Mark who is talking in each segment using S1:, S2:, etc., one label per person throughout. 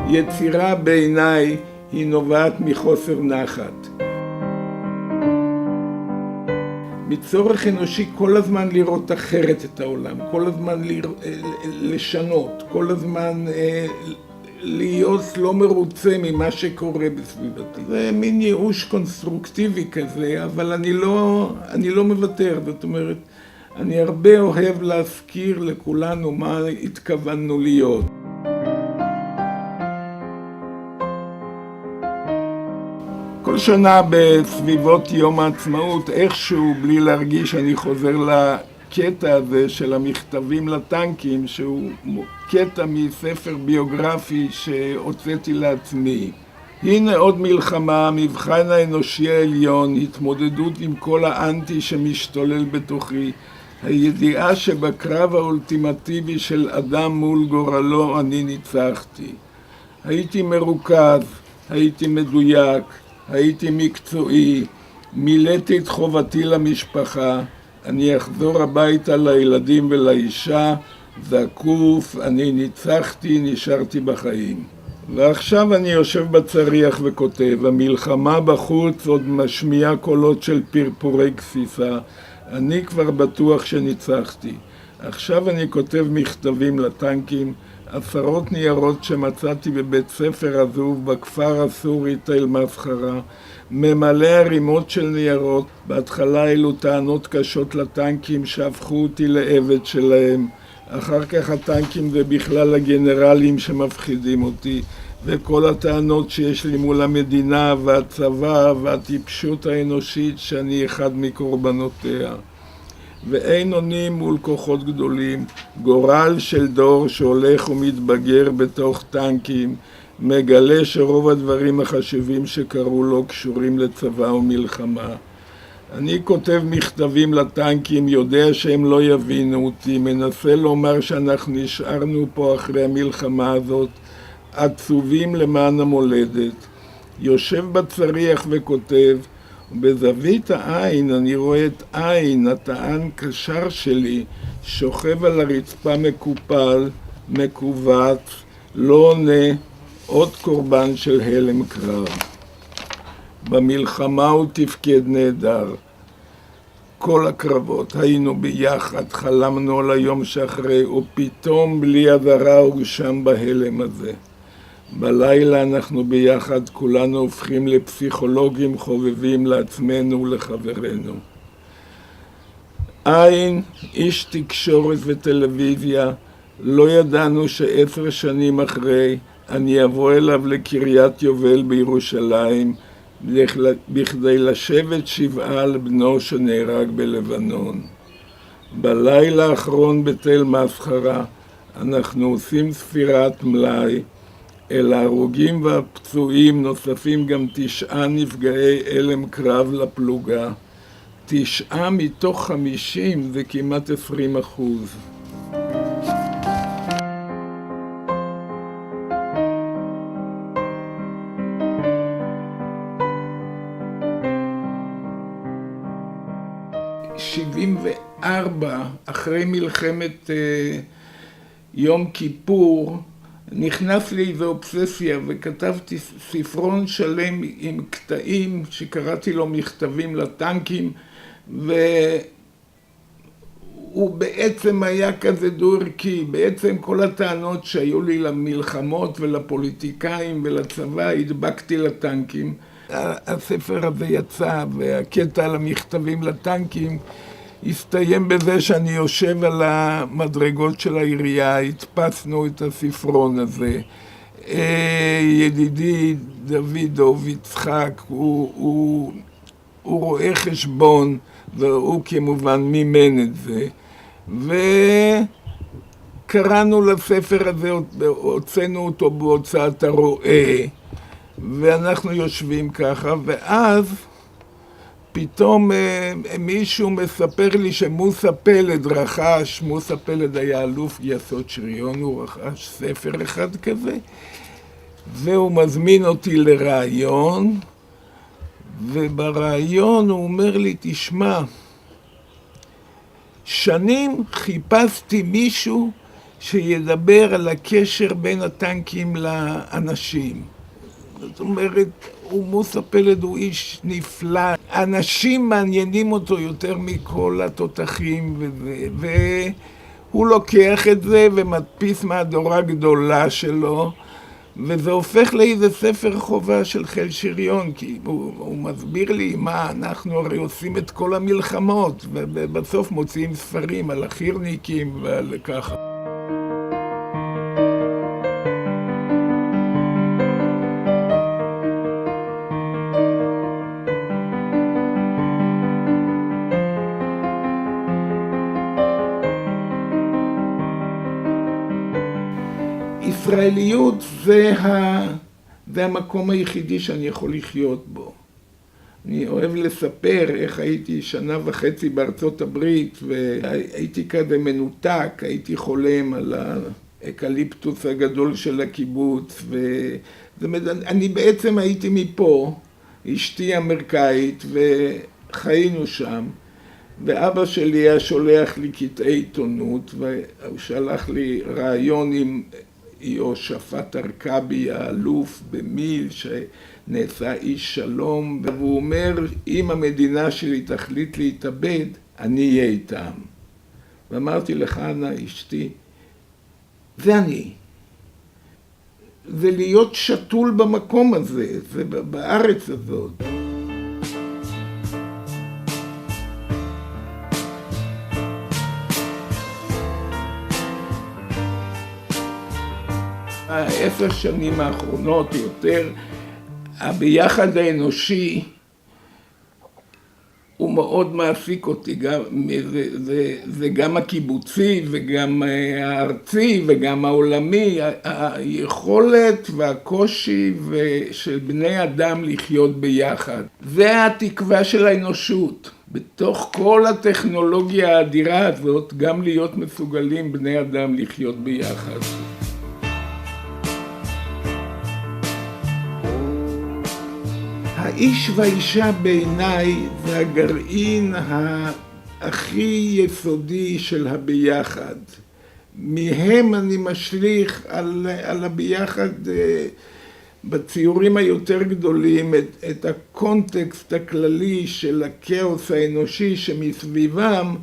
S1: יצירה בעיניי היא נובעת מחוסר נחת. מצורך אנושי כל הזמן לראות אחרת את העולם, כל הזמן לשנות, כל הזמן להיות לא מרוצה ממה שקורה בסביבתי. זה מין ייאוש קונסטרוקטיבי כזה, אבל אני לא מוותר. זאת אומרת, אני הרבה אוהב להזכיר לכולנו מה התכוונו להיות. כל שנה בסביבות יום העצמאות, איכשהו בלי להרגיש, אני חוזר לקטע הזה של המכתבים לטנקים, שהוא קטע מספר ביוגרפי שהוצאתי לעצמי. הנה עוד מלחמה, המבחן האנושי העליון, התמודדות עם כל האנטי שמשתולל בתוכי, הידיעה שבקרב האולטימטיבי של אדם מול גורלו אני ניצחתי. הייתי מרוכז, הייתי מדויק, הייתי מקצועי, מילאתי את חובתי למשפחה, אני אחזור הביתה לילדים ולאישה, זקוף, אני ניצחתי, נשארתי בחיים. ועכשיו אני יושב בצריח וכותב, המלחמה בחוץ עוד משמיעה קולות של פרפורי כסיסה, אני כבר בטוח שניצחתי. עכשיו אני כותב מכתבים לטנקים, עשרות ניירות שמצאתי בבית ספר עזוב בכפר הסורי תל מסחרה, ממלא ערימות של ניירות. בהתחלה אלו טענות קשות לטנקים שהפכו אותי לעבד שלהם. אחר כך הטנקים זה בכלל הגנרלים שמפחידים אותי, וכל הטענות שיש לי מול המדינה והצבא והטיפשות האנושית שאני אחד מקורבנותיה. ואין אונים מול כוחות גדולים, גורל של דור שהולך ומתבגר בתוך טנקים, מגלה שרוב הדברים החשובים שקרו לו קשורים לצבא ומלחמה. אני כותב מכתבים לטנקים, יודע שהם לא יבינו אותי, מנסה לומר שאנחנו נשארנו פה אחרי המלחמה הזאת, עצובים למען המולדת. יושב בצריח וכותב, ובזווית העין אני רואה את עין, הטען קשר שלי, שוכב על הרצפה מקופל, מקובץ, לא עונה, עוד קורבן של הלם קרב. במלחמה הוא תפקד נהדר. כל הקרבות היינו ביחד, חלמנו על היום שאחרי, ופתאום בלי עזרה הוגשם בהלם הזה. בלילה אנחנו ביחד, כולנו הופכים לפסיכולוגים חובבים לעצמנו ולחברינו. עין, איש תקשורת וטלוויזיה, לא ידענו ש10 שנים אחרי אני אבוא אליו לקריית יובל בירושלים בכדי לשבת שבעה על בנו שנהרג בלבנון. בלילה האחרון בתל מסחרה אנחנו עושים ספירת מלאי, אל ההרוגים והפצועים נוספים גם 9 נפגעי הלם קרב לפלוגה. 9 מתוך 50 זה כמעט 20%. ב-74, אחרי מלחמת יום כיפור, נכנס לי איזו אובססיה וכתבתי ספרון שלם עם קטעים שקראתי לו מכתבים לטנקים, והוא בעצם היה כזה דו-ערכי. בעצם כל הטענות שהיו לי למלחמות ולפוליטיקאים ולצבא הדבקתי לטנקים. הספר הזה יצא, והקטע על המכתבים לטנקים הסתיים בזה שאני יושב על המדרגות של העירייה, הדפסנו את הספרון הזה. ידידי דודוב יצחק, הוא רואה חשבון, והוא כמובן מימן את זה. וקראנו לספר הזה, הוצאנו אותו בהוצאת הרועה, ואנחנו יושבים ככה, ואז פתאום מישהו מספר לי שמוסה פלד רכש, מוסה פלד היה אלוף גייסות שריון, הוא רכש ספר אחד כזה, והוא מזמין אותי לרעיון, וברעיון הוא אומר לי, תשמע, שנים חיפשתי מישהו שידבר על הקשר בין הטנקים לאנשים. זאת אומרת, מוסא פלד הוא איש נפלא. אנשים מעניינים אותו יותר מכל התותחים והוא לוקח את זה ומדפיס מהדורה גדולה שלו, וזה הופך לאיזה ספר חובה של חיל שריון, כי הוא מסביר לי מה, אנחנו הרי עושים את כל המלחמות, ובסוף מוציאים ספרים על החי"רניקים ועל ככה. ישראליות זה המקום היחידי שאני יכול לחיות בו. אני אוהב לספר איך הייתי 1.5 שנה בארצות הברית, והייתי כזה מנותק, הייתי חולם על האקליפטוס הגדול של הקיבוץ, ואני בעצם הייתי מפה, אשתי אמריקאית, וחיינו שם. ואבא שלי היה שולח לי קטעי עיתונות, והוא שלח לי רעיון עם יהושפט ארכבי האלוף במיל שנעשה איש שלום, והוא אומר, אם המדינה שלי תחליט להתאבד, אני אהיה איתם. ואמרתי לחנה אשתי, זה אני. זה להיות שתול במקום הזה, זה בארץ הזאת. ה10 שנים האחרונות יותר, הביחד האנושי הוא מאוד מעסיק אותי, זה גם הקיבוצי וגם הארצי וגם העולמי, היכולת והקושי של בני אדם לחיות ביחד. זה התקווה של האנושות. בתוך כל הטכנולוגיה האדירה הזאת, גם להיות מסוגלים בני אדם לחיות ביחד. האיש והאישה בעיניי זה הגרעין הכי יסודי של הביחד. מהם אני משליך על הביחד בציורים היותר גדולים את הקונטקסט הכללי של הכאוס האנושי שמסביבם,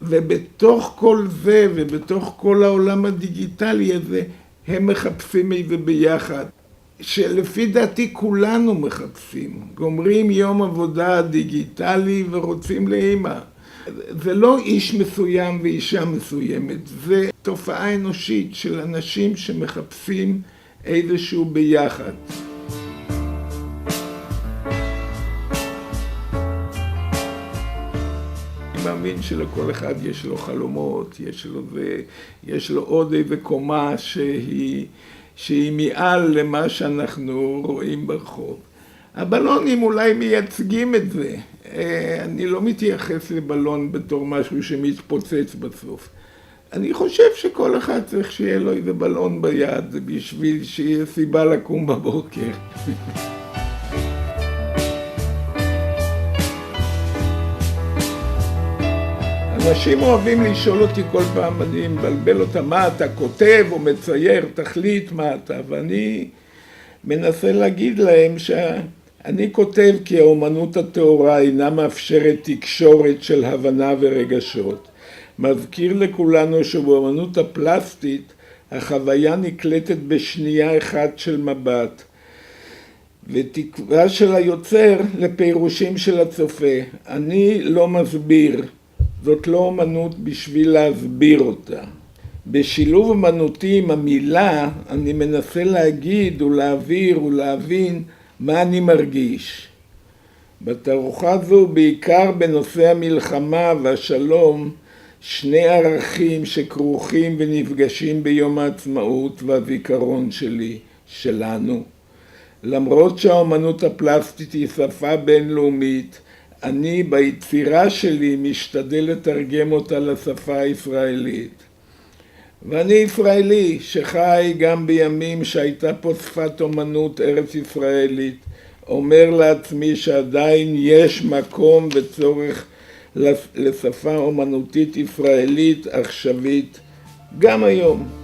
S1: ובתוך כל זה ובתוך כל העולם הדיגיטלי הזה הם מחפשים איזה ביחד. שלפי דעתי כולנו מחפשים, גומרים יום עבודה דיגיטלי ורוצים לאמא. זה לא איש מסוים ואישה מסוימת, זה תופעה אנושית של אנשים שמחפשים איזשהו ביחד. אני מאמין שלכל אחד יש לו חלומות, יש לו עוד איזה קומה שהיא מעל למה שאנחנו רואים ברחוב. הבלונים אולי מייצגים את זה. אני לא מתייחס לבלון בתור משהו שמתפוצץ בסוף. אני חושב שכל אחד צריך שיהיה לו איזה בלון ביד בשביל שיהיה סיבה לקום בבוקר. אנשים אוהבים לשאול אותי כל פעם, אני מבלבל אותם, מה אתה כותב או מצייר, תחליט מה אתה, ואני מנסה להגיד להם שאני כותב כי האומנות הטהורה אינה מאפשרת תקשורת של הבנה ורגשות. מזכיר לכולנו שבאומנות הפלסטית החוויה נקלטת בשנייה אחת של מבט, ותקווה של היוצר לפירושים של הצופה. אני לא מסביר. זאת לא אומנות בשביל להסביר אותה. בשילוב אומנותי עם המילה, אני מנסה להגיד ולהעביר ולהבין מה אני מרגיש. בתערוכה זו, בעיקר בנושא המלחמה והשלום, שני ערכים שכרוכים ונפגשים ביום העצמאות והזיכרון שלי, שלנו. למרות שהאומנות הפלסטית היא שפה בינלאומית, אני ביצירה שלי משתדל לתרגם אותה לשפה הישראלית. ואני ישראלי שחי גם בימים שהייתה פה שפת אומנות ארץ ישראלית, אומר לעצמי שעדיין יש מקום וצורך לשפה אומנותית ישראלית עכשווית גם היום.